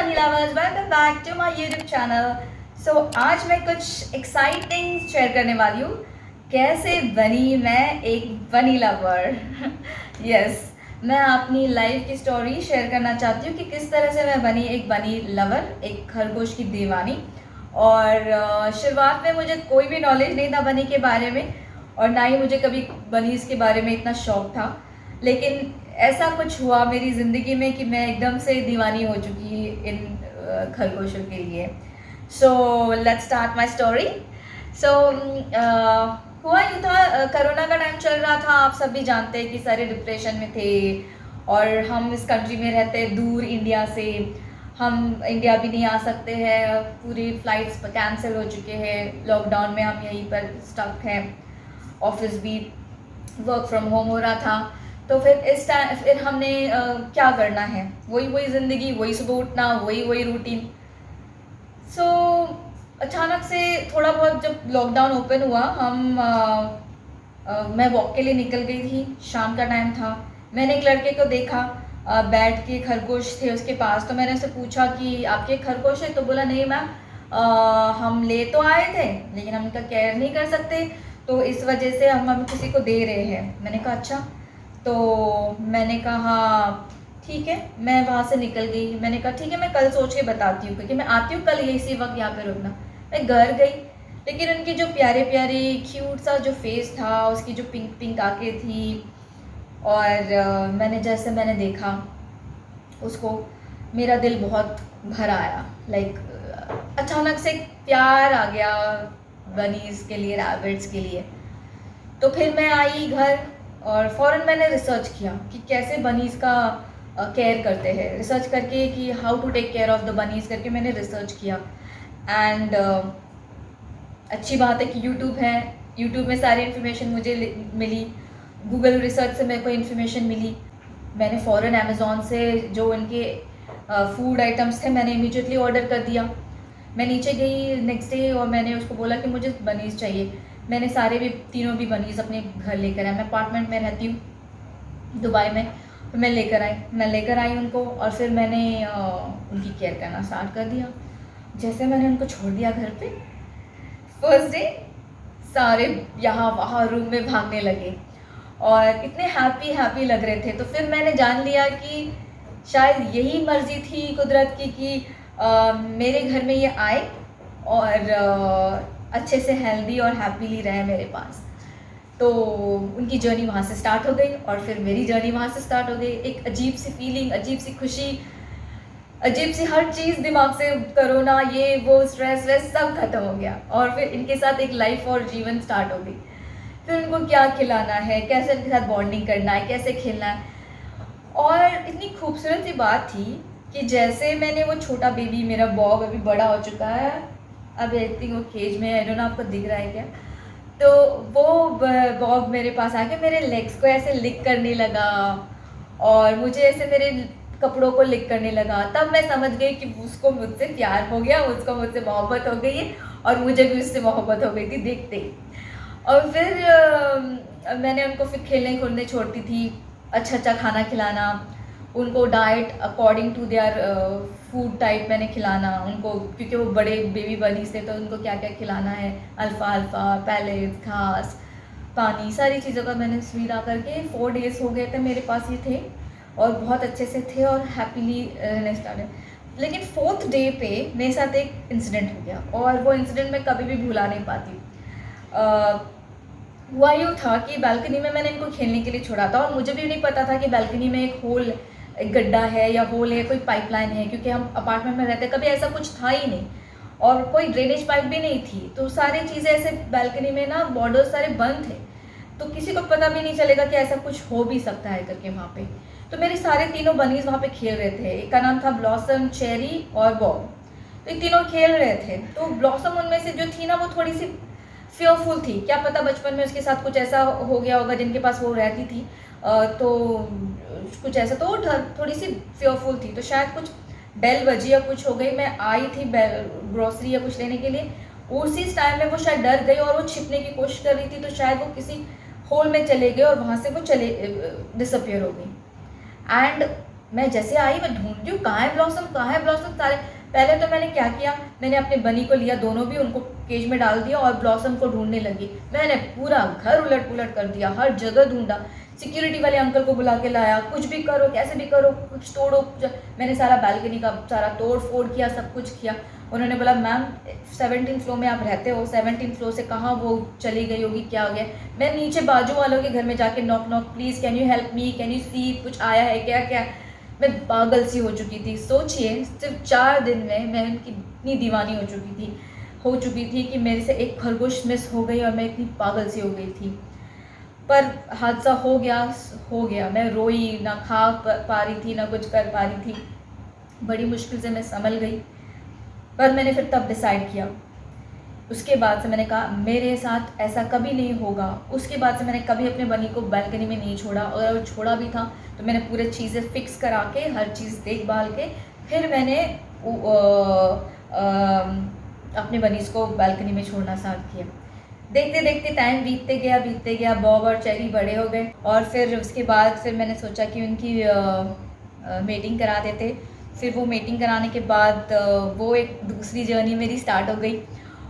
बनी lovers, welcome back to my YouTube channel. So आज मैं कुछ एक्साइटिंग शेयर करने वाली हूँ, कैसे बनी मैं एक बनी लवर। यस, मैं अपनी लाइफ की स्टोरी शेयर करना चाहती हूँ कि किस तरह से मैं बनी एक बनी लवर, एक खरगोश की दीवानी। और शुरुआत में मुझे कोई भी नॉलेज नहीं था बनी के बारे में, और ना ही मुझे कभी बनीज़ के बारे में इतना शौक था। लेकिन ऐसा कुछ हुआ मेरी ज़िंदगी में कि मैं एकदम से दीवानी हो चुकी इन खरगोशों के लिए। So let's start my story. So हुआ यूँ था, कोरोना का टाइम चल रहा था। आप सब भी जानते हैं कि सारे डिप्रेशन में थे, और हम इस कंट्री में रहते हैं दूर इंडिया से। हम इंडिया भी नहीं आ सकते हैं, पूरी फ़्लाइट्स कैंसिल हो चुके हैं, लॉकडाउन में हम यहीं पर स्टक हैं। ऑफिस भी वर्क फ्रॉम होम हो रहा था। तो फिर हमने क्या करना है, वही वही ज़िंदगी, वही सुबह उठना, वही वही रूटीन। सो अचानक से थोड़ा बहुत जब लॉकडाउन ओपन हुआ, मैं वॉक के लिए निकल गई थी। शाम का टाइम था। मैंने एक लड़के को देखा, बैठ के खरगोश थे उसके पास। तो मैंने उससे पूछा कि आपके खरगोश है? तो बोला नहीं मैम, हम ले तो आए थे लेकिन हम उनका केयर नहीं कर सकते, तो इस वजह से हम किसी को दे रहे हैं। मैंने कहा अच्छा। तो मैंने कहा ठीक है, मैं वहाँ से निकल गई। मैंने कहा ठीक है, मैं कल सोच के बताती हूँ, क्योंकि मैं आती हूँ कल इसी वक्त यहाँ पे रुकना। मैं घर गई, लेकिन उनकी जो प्यारे प्यारे क्यूट सा जो फेस था, उसकी जो पिंक पिंक आँखें थी, और मैंने देखा उसको, मेरा दिल बहुत भर आया। अचानक से प्यार आ गया बनीज़ के लिए, रैबिट्स के लिए। तो फिर मैं आई घर, और फ़ौरन मैंने रिसर्च किया कि कैसे बनीज़ का केयर करते हैं। रिसर्च करके कि how to take care of the bunnies करके मैंने रिसर्च किया। एंड अच्छी बात है कि यूट्यूब है, यूट्यूब में सारी इन्फॉर्मेशन मुझे मिली। गूगल रिसर्च से मेरे को इन्फॉर्मेशन मिली। मैंने फ़ौरन अमेज़ॉन से जो इनके फूड आइटम्स थे, मैंने इमीडिएटली ऑर्डर कर दिया। मैं नीचे गई नेक्स्ट डे और मैंने उसको बोला कि मुझे बनीज़ चाहिए। मैंने सारे भी तीनों भी बनीज़ अपने घर लेकर आए। मैं अपार्टमेंट में रहती हूँ दुबई में, तो मैं लेकर आई उनको, और फिर मैंने उनकी केयर करना स्टार्ट कर दिया। जैसे मैंने उनको छोड़ दिया घर पे, फर्स्ट डे सारे यहाँ वहाँ रूम में भागने लगे और इतने हैप्पी लग रहे थे। तो फिर मैंने जान लिया कि शायद यही मर्ज़ी थी कुदरत की कि मेरे घर में ये आए और अच्छे से हेल्दी और हैप्पीली रहे मेरे पास। तो उनकी जर्नी वहाँ से स्टार्ट हो गई, और फिर मेरी जर्नी वहाँ से स्टार्ट हो गई। एक अजीब सी फीलिंग, अजीब सी खुशी, अजीब सी हर चीज़ दिमाग से, कोरोना ये वो स्ट्रेस वेस सब खत्म हो गया, और फिर इनके साथ एक लाइफ और जीवन स्टार्ट हो गई। फिर उनको क्या खिलाना है, कैसे उनके साथ बॉन्डिंग करना है, कैसे खेलना है। और इतनी खूबसूरत सी बात थी कि जैसे मैंने वो छोटा बेबी, मेरा बॉब अभी बड़ा हो चुका है, अब आई थिंक वो केज में, आई डोंट नो आपको दिख रहा है क्या। तो वो बॉब मेरे पास आके मेरे लेग्स को ऐसे लिक करने लगा, और मुझे ऐसे मेरे कपड़ों को लिक करने लगा। तब मैं समझ गई कि उसको मुझसे प्यार हो गया, उसको मुझसे मोहब्बत हो गई है, और मुझे भी उससे मोहब्बत हो गई थी देखते ही। और फिर मैंने उनको फिर खेलने कूदने छोड़ती थी, अच्छा खाना खिलाना उनको, diet according to their food type मैंने खिलाना उनको, क्योंकि वो बड़े बेबी बनीज़ थे। तो उनको क्या क्या खिलाना है, अल्फ़ा पैलेट, घास, पानी, सारी चीज़ों का मैंने सुविधा करके 4 डेज़ हो गए थे मेरे पास ये थे, और बहुत अच्छे से थे और हैप्पीली रहने स्टार्ट। लेकिन 4th डे पे मेरे साथ एक इंसिडेंट हो गया, और वो इंसिडेंट मैं कभी भी भुला नहीं पाती। हुआ यूँ था कि बालकनी में मैंने इनको खेलने के लिए छोड़ा था, और मुझे भी नहीं पता था कि बालकनी में एक गड्ढा है या होल है, कोई पाइपलाइन है, क्योंकि हम अपार्टमेंट में रहते, कभी ऐसा कुछ था ही नहीं, और कोई ड्रेनेज पाइप भी नहीं थी। तो सारी चीज़ें ऐसे बालकनी में ना, बॉर्डर सारे बंद थे, तो किसी को पता भी नहीं चलेगा कि ऐसा कुछ हो भी सकता है करके वहाँ पे। तो मेरे सारे तीनों बनीज़ वहाँ पे खेल रहे थे। एक का नाम था ब्लॉसम, चेरी और बॉब। तो ये तीनों खेल रहे थे। तो ब्लॉसम उनमें से जो थी ना, वो थोड़ी सी फियरफुल थी। क्या पता बचपन में उसके साथ कुछ ऐसा हो गया होगा जिनके पास वो रहती थी, तो कुछ ऐसा, तो वो थोड़ी सी फियरफुल थी। तो शायद कुछ बेल बजी या कुछ हो गई, मैं आई थी ग्रोसरी या कुछ लेने के लिए, उसी टाइम में वो शायद डर गई और वो छिपने की कोशिश कर रही थी। तो शायद वो किसी होल में चले गए और वहाँ से वो चले डिसअपियर हो गई। एंड मैं जैसे आई मैं ढूंढ रही हूँ कहाँ है ब्लॉसम, कहाँ है ब्लॉसम। सारे पहले तो मैंने क्या किया, मैंने अपने बनी को लिया, दोनों भी उनको केज में डाल दिया और ब्लॉसम को ढूंढने लगी। मैंने पूरा घर उलट पुलट कर दिया, हर जगह ढूंढा, सिक्योरिटी वाले अंकल को बुला के लाया, कुछ भी करो कैसे भी करो, कुछ तोड़ो। मैंने सारा बालकनी का सारा तोड़ फोड़ किया, सब कुछ किया। उन्होंने बोला मैम 17 फ्लोर में आप रहते हो, 17 फ्लोर से कहाँ वो चली गई होगी, क्या हो गया। मैं नीचे बाजू वालों के घर में जाके knock knock, please can you help me, can you see कुछ आया है क्या क्या। मैं पागल सी हो चुकी थी। सोचिए सिर्फ 4 दिन में मैं उनकी इतनी दीवानी हो चुकी थी कि मेरे से एक खरगोश मिस हो गई और मैं इतनी पागल सी हो गई थी। पर हादसा हो गया। मैं रोई, ना खा पा रही थी, ना कुछ कर पा रही थी। बड़ी मुश्किल से मैं संभल गई। पर मैंने फिर तब डिसाइड किया, उसके बाद से मैंने कहा मेरे साथ ऐसा कभी नहीं होगा। उसके बाद से मैंने कभी अपने बनी को बालकनी में नहीं छोड़ा, और अगर छोड़ा भी था तो मैंने पूरे चीज़ें फिक्स करा के, हर चीज़ देखभाल के, फिर मैंने अपने बनीज़ को बालकनी में छोड़ना स्टार्ट किया। देखते देखते टाइम बीतते गया। बॉब और चेरी बड़े हो गए, और फिर उसके बाद फिर मैंने सोचा कि उनकी मीटिंग करा देते। फिर वो मीटिंग कराने के बाद वो एक दूसरी जर्नी मेरी स्टार्ट हो गई।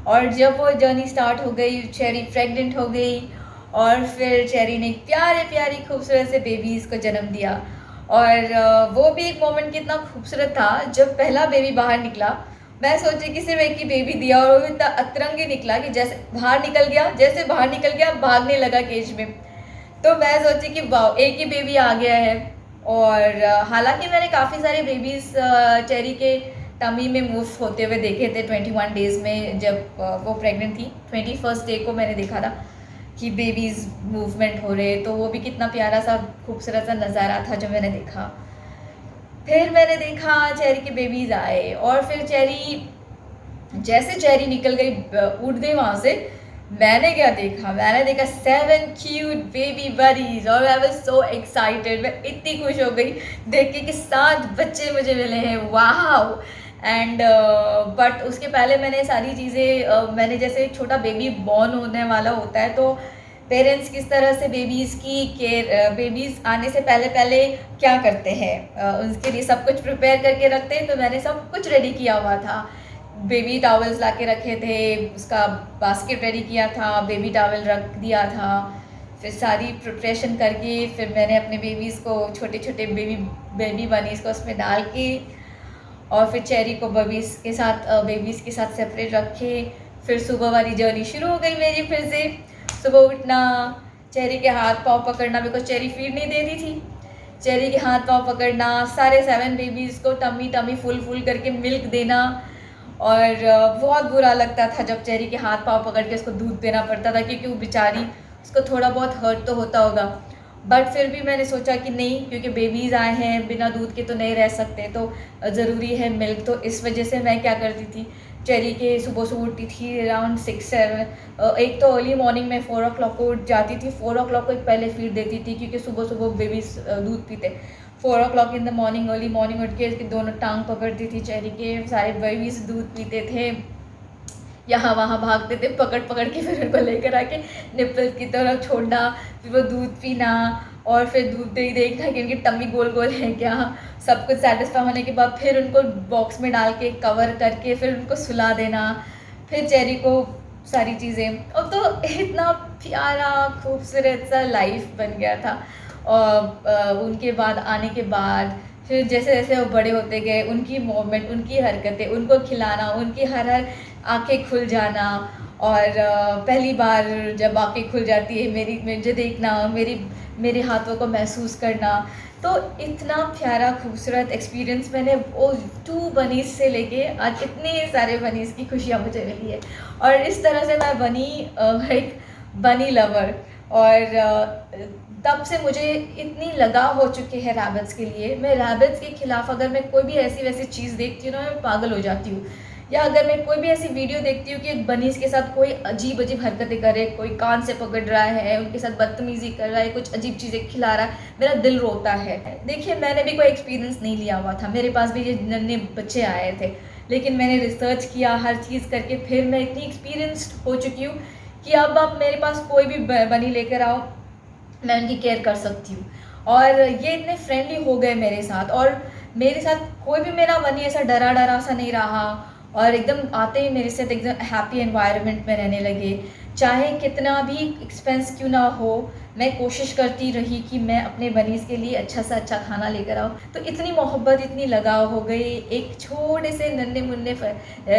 और जब वो जर्नी स्टार्ट हो गई, चेरी प्रेग्नेंट हो गई, और फिर चेरी ने प्यारे प्यारी खूबसूरत से बेबीज़ को जन्म दिया। और वो भी एक मोमेंट कितना खूबसूरत था जब पहला बेबी बाहर निकला। मैं सोची कि सिर्फ एक ही बेबी दिया, और वो इतना अतरंगी निकला कि जैसे बाहर निकल गया भागने लगा केज में। तो मैं सोची कि वाह, एक ही बेबी आ गया है। और हालांकि मैंने काफ़ी सारे बेबीज़ चेरी के टमी में मूव होते हुए देखे थे 21 डेज़ में, जब वो प्रेग्नेंट थी। 21st डे को मैंने देखा था कि बेबीज़ मूवमेंट हो रहे, तो वो भी कितना प्यारा सा खूबसूरत सा नज़ारा था जो मैंने देखा। फिर मैंने देखा चेरी के बेबीज़ आए, और फिर जैसे चेरी निकल गई, उड़ गई वहाँ से, मैंने देखा 7 क्यूट बेबी बडीज, और आई वाज सो एक्साइटेड। मैं इतनी खुश हो गई देख के कि 7 बच्चे मुझे मिले हैं, वाह। एंड बट उसके पहले मैंने सारी चीज़ें, मैंने जैसे एक छोटा बेबी बॉर्न होने वाला होता है, तो पेरेंट्स किस तरह से बेबीज़ की केयर, बेबीज़ आने से पहले क्या करते हैं, उसके लिए सब कुछ प्रिपेयर करके रखते हैं। तो मैंने सब कुछ रेडी किया हुआ था। बेबी टॉवल्स ला के रखे थे, उसका बास्केट रेडी किया था, बेबी टॉवल रख दिया था। फिर सारी प्रिपरेशन करके फिर मैंने अपने बेबीज़ को, छोटे छोटे बेबी बनीज़ को उसमें डाल के, और फिर चेरी को बेबीज़ के साथ सेपरेट रखे। फिर सुबह वाली जर्नी शुरू हो गई मेरी फिर से। सुबह उठना, चेरी के हाथ पाँव पकड़ना, बिकॉज चेरी फीड नहीं देती थी। चेरी के हाथ पाँव पकड़ना, सारे 7 बेबीज़ को टमी फुल करके मिल्क देना। और बहुत बुरा लगता था जब चेरी के हाथ पाँव पकड़ के उसको दूध देना पड़ता था, क्योंकि वो बेचारी, उसको थोड़ा बहुत हर्ट तो होता होगा। बट फिर भी मैंने सोचा कि नहीं, क्योंकि बेबीज़ आए हैं, बिना दूध के तो नहीं रह सकते, तो ज़रूरी है मिल्क। तो इस वजह से मैं क्या करती थी, चेरी के सुबह उठती थी अराउंड 6-7। एक तो अर्ली मॉर्निंग में 4 o'clock को उठ जाती थी, 4 o'clock को एक पहले फीड देती थी, क्योंकि सुबह बेबीज़ दूध पीते। 4 o'clock in the morning, early morning उठ के इसकी दोनों टांग पकड़ती थी चेरी के, सारे बेबीज़ दूध पीते थे, यहाँ वहाँ भागते थे, पकड़ के फिर उनको लेकर आके निप्पल की तरफ छोड़ना, फिर वो दूध पीना, और फिर दूध दे देखना कि उनकी टम्मी गोल गोल है क्या। सब कुछ सेटिस्फाई होने के बाद फिर उनको बॉक्स में डाल के कवर करके फिर उनको सुला देना। फिर चेरी को सारी चीज़ें, और तो इतना प्यारा खूबसूरत सा लाइफ बन गया था। और उनके बाद आने के बाद फिर जैसे जैसे वो बड़े होते गए, उनकी मूवमेंट, उनकी हरकतें, उनको खिलाना, उनकी हर आँखें खुल जाना। और पहली बार जब आँखें खुल जाती है मुझे देखना, मेरे हाथों को महसूस करना, तो इतना प्यारा खूबसूरत एक्सपीरियंस मैंने वो 2 बनीज़ से लेके आज इतने सारे बनीज़ की खुशियाँ मुझे मिली है। और इस तरह से मैं बनी एक बनी लवर। और तब से मुझे इतनी लगाव हो चुकी है रैबिट्स के लिए। मैं रैबिट्स के खिलाफ अगर मैं कोई भी ऐसी वैसी चीज़ देखती हूँ ना, मैं पागल हो जाती हूँ। या अगर मैं कोई भी ऐसी वीडियो देखती हूँ कि एक बनीज़ के साथ कोई अजीब हरकतें करे, कोई कान से पकड़ रहा है, उनके साथ बदतमीज़ी कर रहा है, कुछ अजीब चीज़ें खिला रहा है, मेरा दिल रोता है। देखिए, मैंने भी कोई एक्सपीरियंस नहीं लिया हुआ था, मेरे पास भी ये नन्हे बच्चे आए थे, लेकिन मैंने रिसर्च किया, हर चीज़ करके फिर मैं इतनी एक्सपीरियंस्ड हो चुकी हूँ कि अब आप मेरे पास कोई भी बनी लेकर आओ, मैं उनकी केयर कर सकती हूँ। और ये इतने फ्रेंडली हो गए मेरे साथ, और मेरे साथ कोई भी मेरा बनी ऐसा डरा डरा सा नहीं रहा, और एकदम आते ही मेरे साथ एकदम हैप्पी एनवायरनमेंट में रहने लगे। चाहे कितना भी एक्सपेंस क्यों ना हो, मैं कोशिश करती रही कि मैं अपने बनीज़ के लिए अच्छा से अच्छा खाना लेकर आऊँ। तो इतनी मोहब्बत, इतनी लगाव हो गई एक छोटे से नन्हे मुन्ने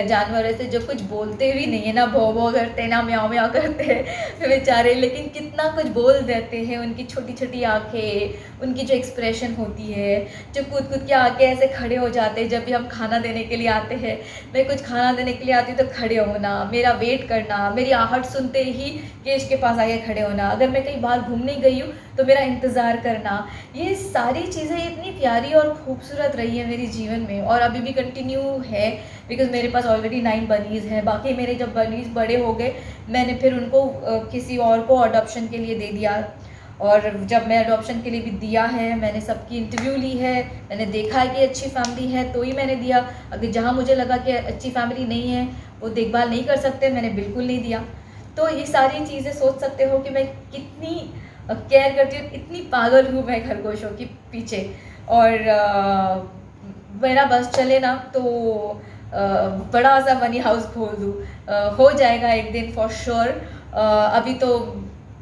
जानवरों से, जो कुछ बोलते भी नहीं है, ना भौ भौ करते, ना म्याऊं म्याऊं करते हैं बेचारे, लेकिन कितना कुछ बोल देते हैं। उनकी छोटी छोटी आँखें, उनकी जो एक्सप्रेशन होती है, जो कूद कूद के आके ऐसे खड़े हो जाते हैं जब भी हम खाना देने के लिए आते हैं। मैं कुछ खाना देने के लिए आती हूँ तो खड़े होना, मेरा वेट करना, मेरी आहट सुनते ही केश के पास आके खड़े होना, अगर मैं कहीं बाहर घूमने गई हूँ तो मेरा इंतज़ार करना। ये सारी चीज़ें इतनी प्यारी और खूबसूरत रही है मेरे जीवन में, और अभी भी कंटिन्यू है, बिकॉज़ मेरे पास ऑलरेडी 9 बनीज़ हैं। बाकी मेरे जब बनीज़ बड़े हो गए, मैंने फिर उनको किसी और को अडॉप्शन के लिए दे दिया। और जब मैं अडॉप्शन के लिए भी दिया है, मैंने सबकी इंटरव्यू ली है, मैंने देखा है कि अच्छी फैमिली है तो ही मैंने दिया। अगर जहाँ मुझे लगा कि अच्छी फैमिली नहीं है, वो देखभाल नहीं कर सकते, मैंने बिल्कुल नहीं दिया। तो ये सारी चीज़ें सोच सकते हो कि मैं कितनी केयर करती हूँ, इतनी पागल हूँ मैं खरगोशों के पीछे। और मेरा बस चले ना तो बड़ा सा मनी हाउस खोल दूँ, हो जाएगा एक दिन फॉर श्योर। अभी तो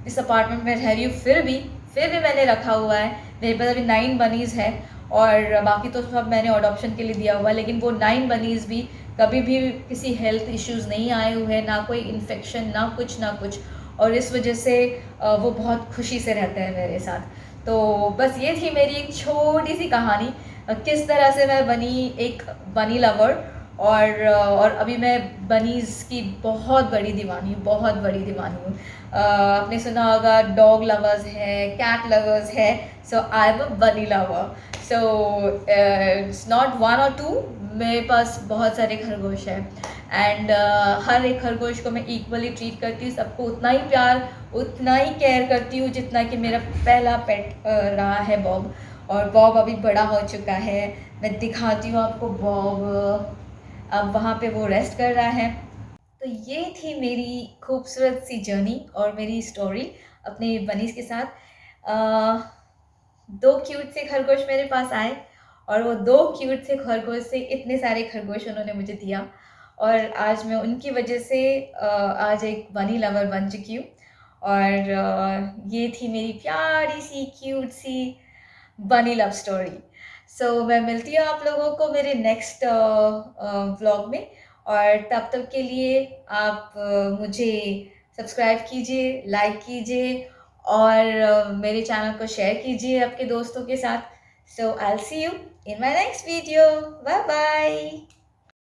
इस अपार्टमेंट में रह रही हूँ, फिर भी मैंने रखा हुआ है। मेरे पास अभी 9 बनीज़ है, और बाकी तो सब मैंने अडॉप्शन के लिए दिया हुआ है, लेकिन वो 9 बनीज़ भी कभी भी किसी हेल्थ इश्यूज़ नहीं आए हुए हैं, ना कोई इन्फेक्शन, ना कुछ। और इस वजह से वो बहुत खुशी से रहते हैं मेरे साथ। तो बस ये थी मेरी एक छोटी सी कहानी, किस तरह से मैं बनी एक बनी लवर। और अभी मैं बनीज़ की बहुत बड़ी दीवानी हूँ, बहुत बड़ी दीवानी हूँ। आपने सुना होगा डॉग लवर्स है, कैट लवर्स है, सो आई एम अ बनी लवर। सो इट्स नॉट 1 और 2, मेरे पास बहुत सारे खरगोश हैं। एंड हर एक खरगोश को मैं इक्वली ट्रीट करती हूँ, सबको उतना ही प्यार, उतना ही केयर करती हूँ जितना कि मेरा पहला पेट रहा है बॉब। और बॉब अभी बड़ा हो चुका है, मैं दिखाती हूँ आपको बॉब। अब वहाँ पे वो रेस्ट कर रहा है। तो ये थी मेरी खूबसूरत सी जर्नी और मेरी स्टोरी अपने बनीज़ के साथ। अ, 2 क्यूट से खरगोश मेरे पास आए, और वो 2 क्यूट से खरगोश से इतने सारे खरगोश उन्होंने मुझे दिया, और आज मैं उनकी वजह से आज एक बनी लवर बन चुकी हूँ। और ये थी मेरी प्यारी सी क्यूट सी बनी लव स्टोरी। सो मैं मिलती हूँ आप लोगों को मेरे नेक्स्ट व्लॉग में, और तब तक के लिए आप मुझे सब्सक्राइब कीजिए, लाइक कीजिए, और मेरे चैनल को शेयर कीजिए आपके दोस्तों के साथ। So I will see you in my next video. Bye bye.